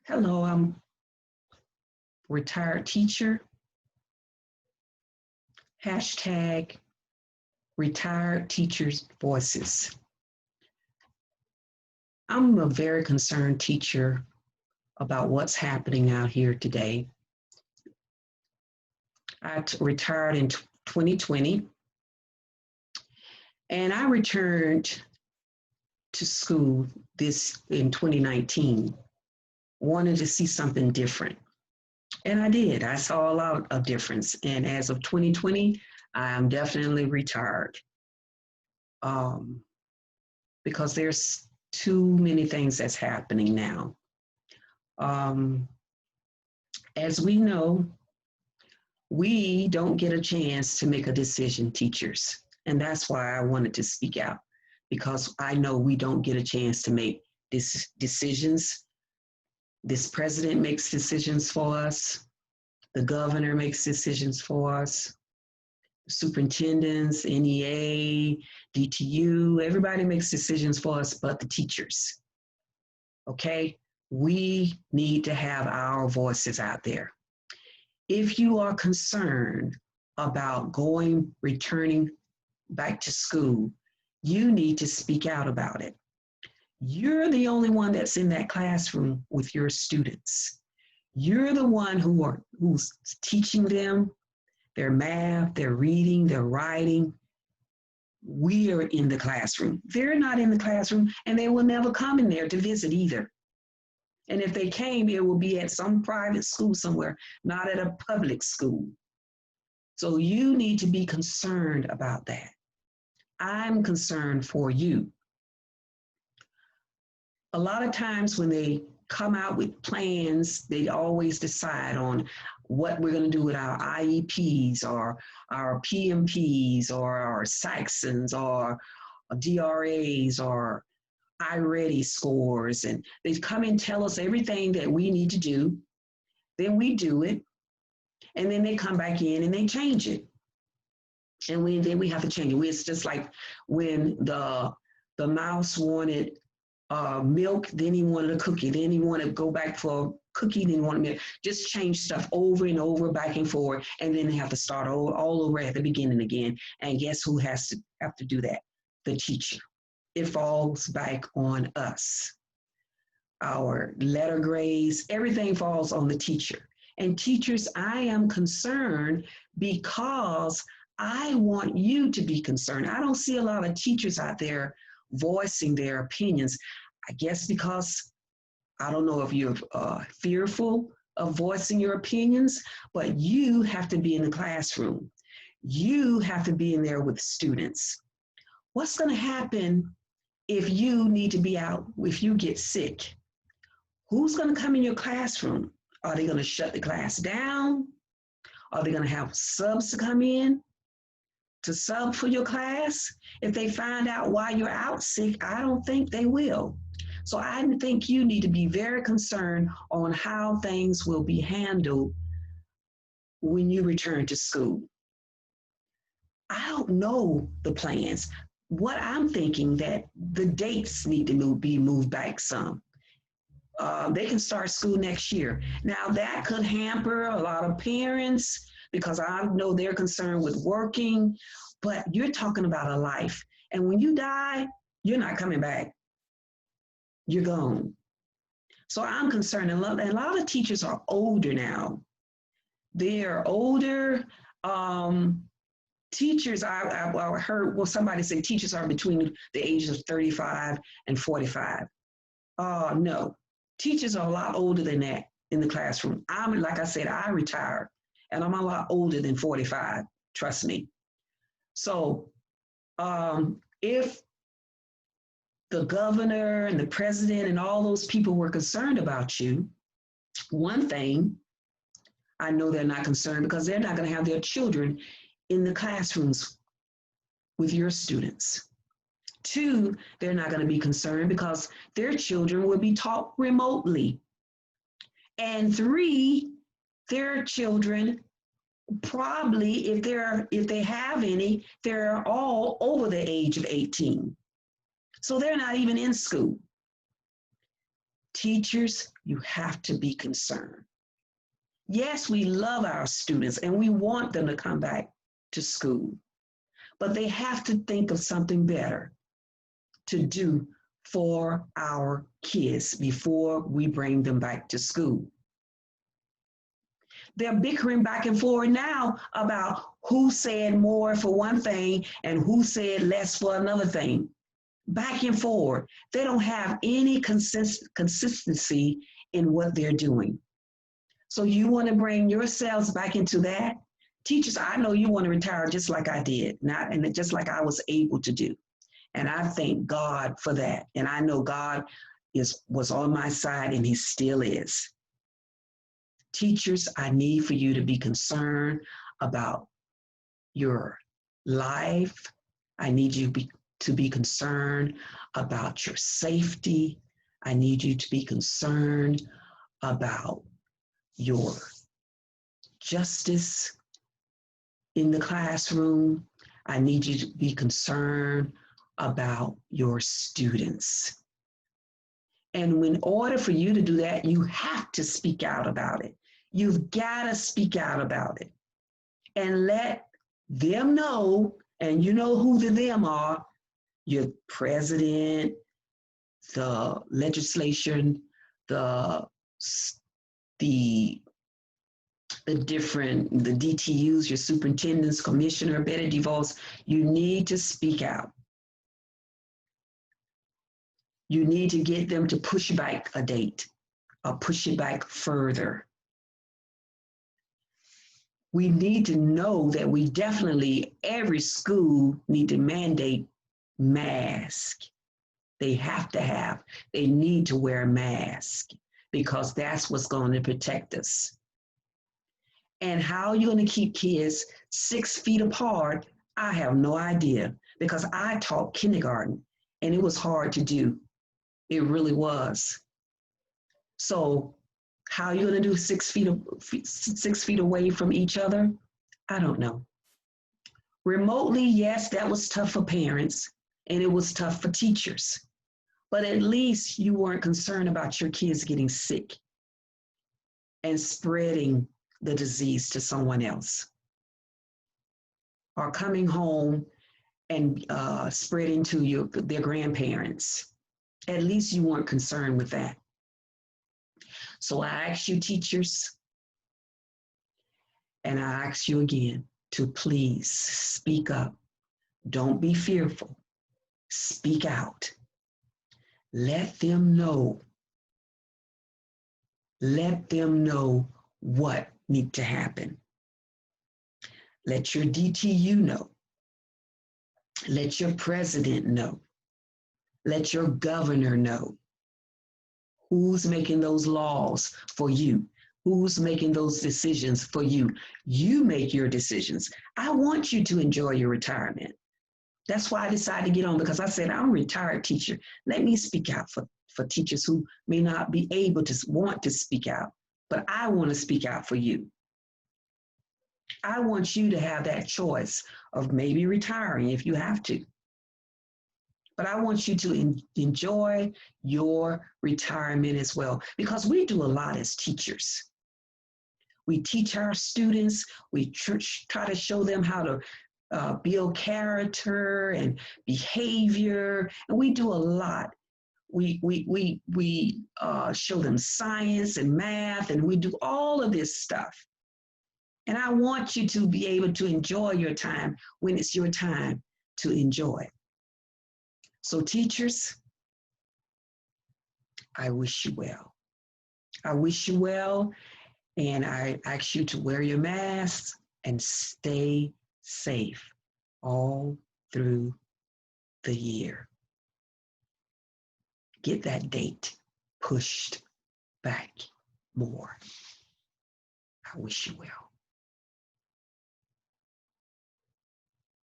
Hello, I'm retired teacher, hashtag retired teachers voices. I'm a very concerned teacher about what's happening out here today. I retired in 2020 and I returned to school this in 2019, wanted to see something different. And I did. I saw a lot of difference. And as of 2020, I am definitely retired um, because there's too many things that's happening now. Um, as we know, we don't get a chance to make a decision, teachers. And that's why I wanted to speak out, because I know we don't get a chance to make decisions. This president makes decisions for us. The governor makes decisions for us. Superintendents, NEA, DTU, everybody makes decisions for us but the teachers. Okay? We need to have our voices out there. If you are concerned about returning back to school, you need to speak out about it. You're the only one that's in that classroom with your students. You're the one who's teaching them their math, their reading, their writing. We are in the classroom. They're not in the classroom, and they will never come in there to visit either. And if they came, it will be at some private school somewhere, not at a public school. So you need to be concerned about that. I'm concerned for you. A lot of times when they come out with plans, they always decide on what we're going to do with our IEPs or our PMPs or our Saxons or DRAs or iReady scores. And they come and tell us everything that we need to do. Then we do it. And then they come back in and they change it. And then we have to change it. It's just like when the mouse wanted milk, then he wanted a cookie, then he wanted to go back for a cookie, then he wanted milk. Just change stuff over and over, back and forward, and then they have to start all over at the beginning again. And guess who has to have to do that? The teacher. It falls back on us. Our letter grades, everything falls on the teacher. And teachers, I am concerned because I want you to be concerned. I don't see a lot of teachers out there voicing their opinions. I guess because I don't know if you're fearful of voicing your opinions, but you have to be in the classroom. You have to be in there with students. What's going to happen if you need to be out, if you get sick? Who's going to come in your classroom? Are they going to shut the class down? Are they going to have subs to come in to sub for your class? If they find out why you're out sick, I don't think they will. So I think you need to be very concerned on how things will be handled when you return to school. I don't know the plans. What I'm thinking that the dates need to be moved back some. They can start school next year. Now that could hamper a lot of parents because I know they're concerned with working, but you're talking about a life. And when you die, you're not coming back. You're gone. So I'm concerned. And a lot of teachers are older now. They are older. Teachers, I heard somebody say teachers are between the ages of 35 and 45. No. Teachers are a lot older than that in the classroom. Like I said, I retired, and I'm a lot older than 45, trust me. So if the governor and the president and all those people were concerned about you, one thing, I know they're not concerned because they're not going to have their children in the classrooms with your students. Two, they're not going to be concerned because their children will be taught remotely. And three, their children probably, if they have any, they're all over the age of 18. So they're not even in school. Teachers, you have to be concerned. Yes, we love our students and we want them to come back to school, but they have to think of something better to do for our kids before we bring them back to school. They're bickering back and forth now about who said more for one thing and who said less for another thing. Back and forth. They don't have any consistency in what they're doing. So you want to bring yourselves back into that? Teachers, I know you want to retire just like I did, and just like I was able to do. And I thank God for that. And I know God was on my side and he still is. Teachers, I need for you to be concerned about your life. I need you to be concerned about your safety. I need you to be concerned about your justice in the classroom. I need you to be concerned about your students. And in order for you to do that, you have to speak out about it. You've got to speak out about it and let them know, and you know who the them are, your president, the legislation, the DTUs, your superintendents, commissioner, Betty DeVos, you need to speak out. You need to get them to push back a date or push it back further. We need to know that we definitely, every school need to mandate masks. They need to wear a mask because that's what's going to protect us. And how you're going to keep kids 6 feet apart, I have no idea, because I taught kindergarten and it was hard to do. It really was. So how are you going to do 6 feet away from each other? I don't know. Remotely, yes, that was tough for parents and it was tough for teachers. But at least you weren't concerned about your kids getting sick and spreading the disease to someone else, or coming home and spreading to their grandparents. At least you weren't concerned with that. So I ask you, teachers, and I ask you again to please speak up. Don't be fearful. Speak out. Let them know. Let them know what needs to happen. Let your DTU know. Let your president know. Let your governor know. Who's making those laws for you? Who's making those decisions for you? You make your decisions. I want you to enjoy your retirement. That's why I decided to get on, because I said, I'm a retired teacher. Let me speak out for teachers who may not be able to want to speak out, but I want to speak out for you. I want you to have that choice of maybe retiring if you have to. But I want you to enjoy your retirement as well, because we do a lot as teachers. We teach our students, we try to show them how to build character and behavior, and we do a lot. We show them science and math, and we do all of this stuff. And I want you to be able to enjoy your time when it's your time to enjoy. So teachers, I wish you well. I wish you well, and I ask you to wear your masks and stay safe all through the year. Get that date pushed back more. I wish you well.